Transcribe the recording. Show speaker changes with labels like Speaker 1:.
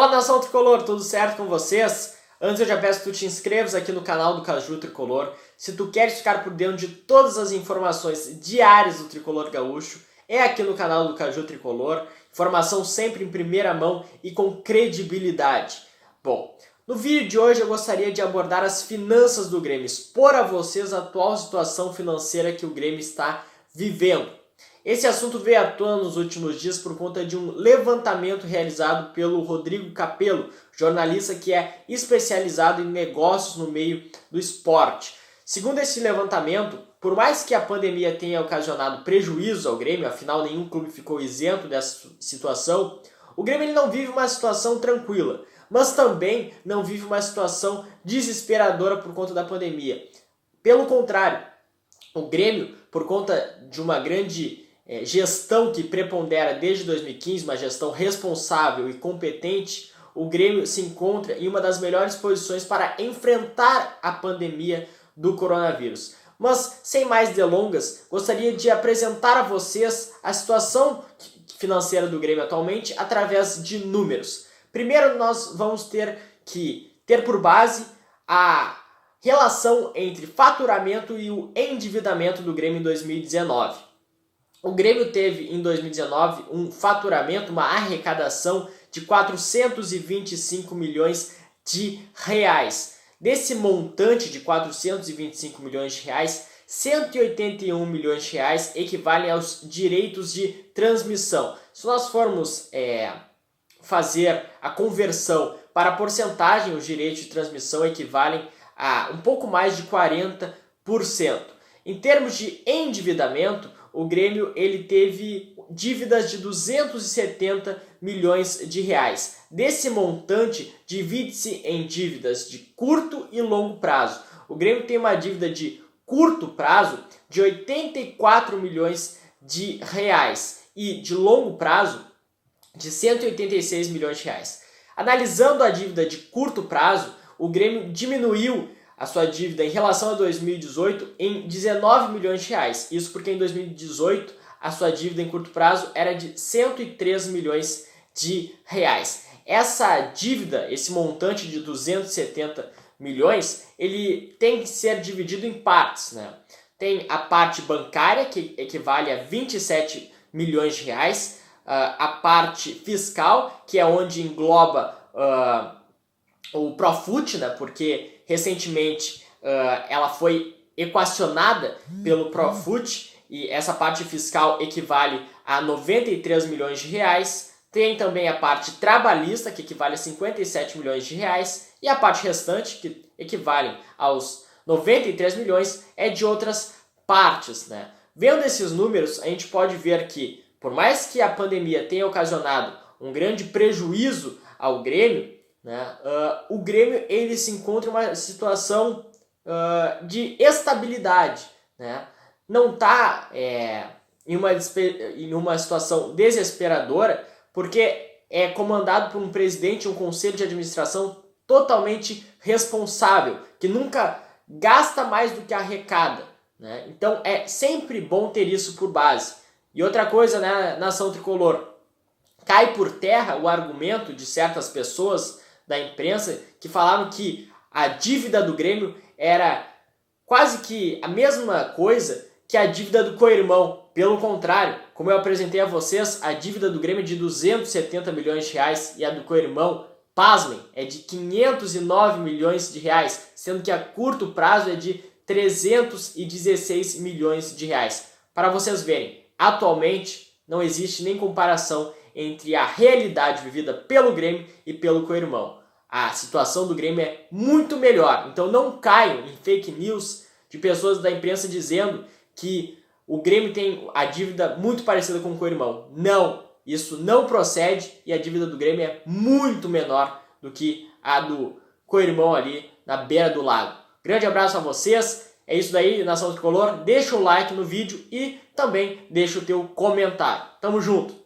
Speaker 1: Fala, nação tricolor, tudo certo com vocês? Antes eu já peço que tu te inscrevas aqui no canal do Caju Tricolor. Se tu queres ficar por dentro de todas as informações diárias do Tricolor Gaúcho, é aqui no canal do Caju Tricolor. Informação sempre em primeira mão e com credibilidade. Bom, no vídeo de hoje eu gostaria de abordar as finanças do Grêmio, expor a vocês a atual situação financeira que o Grêmio está vivendo. Esse assunto veio à tona nos últimos dias por conta de um levantamento realizado pelo Rodrigo Capello, jornalista que é especializado em negócios no meio do esporte. Segundo esse levantamento, por mais que a pandemia tenha ocasionado prejuízo ao Grêmio, afinal nenhum clube ficou isento dessa situação, o Grêmio ele não vive uma situação tranquila, mas também não vive uma situação desesperadora por conta da pandemia. Pelo contrário, o Grêmio, por conta de uma grande gestão que prepondera desde 2015, uma gestão responsável e competente, o Grêmio se encontra em uma das melhores posições para enfrentar a pandemia do coronavírus. Mas, sem mais delongas, gostaria de apresentar a vocês a situação financeira do Grêmio atualmente através de números. Primeiro, nós vamos ter que ter por base a relação entre faturamento e o endividamento do Grêmio em 2019. O Grêmio teve em 2019 um faturamento, uma arrecadação de 425 milhões de reais. Desse montante de 425 milhões de reais, 181 milhões de reais equivalem aos direitos de transmissão. Se nós formos fazer a conversão para a porcentagem, os direitos de transmissão equivalem a um pouco mais de 40%. Em termos de endividamento, o Grêmio ele teve dívidas de 270 milhões de reais. Desse montante, divide-se em dívidas de curto e longo prazo. O Grêmio tem uma dívida de curto prazo de 84 milhões de reais e de longo prazo de 186 milhões de reais. Analisando a dívida de curto prazo, o Grêmio diminuiu a sua dívida em relação a 2018 em 19 milhões de reais. Isso porque em 2018 a sua dívida em curto prazo era de 103 milhões de reais. Essa dívida, esse montante de 270 milhões, ele tem que ser dividido em partes, né? Tem a parte bancária, que equivale a 27 milhões de reais, a parte fiscal, que é onde engloba o Profut, né? Porque recentemente ela foi equacionada pelo Profut e essa parte fiscal equivale a 93 milhões de reais. Tem também a parte trabalhista, que equivale a 57 milhões de reais, e a parte restante, que equivale aos 93 milhões, é de outras partes, né? Vendo esses números, a gente pode ver que, por mais que a pandemia tenha ocasionado um grande prejuízo ao Grêmio, né, o Grêmio ele se encontra em uma situação de estabilidade, né? Não está em uma situação desesperadora, porque é comandado por um presidente e um conselho de administração totalmente responsável, que nunca gasta mais do que arrecada, né? Então é sempre bom ter isso por base. E outra coisa, né, nação tricolor, cai por terra o argumento de certas pessoas da imprensa que falaram que a dívida do Grêmio era quase que a mesma coisa que a dívida do co-irmão. Pelo contrário, como eu apresentei a vocês, a dívida do Grêmio é de 270 milhões de reais e a do co-irmão, pasmem, é de 509 milhões de reais, sendo que a curto prazo é de 316 milhões de reais. Para vocês verem, atualmente não existe nem comparação entre a realidade vivida pelo Grêmio e pelo co-irmão. A situação do Grêmio é muito melhor, então não caiam em fake news de pessoas da imprensa dizendo que o Grêmio tem a dívida muito parecida com o co-irmão. Não, isso não procede e a dívida do Grêmio é muito menor do que a do co-irmão ali na beira do lago. Grande abraço a vocês, é isso daí, nação tricolor. Deixa o like no vídeo e também deixa o teu comentário. Tamo junto!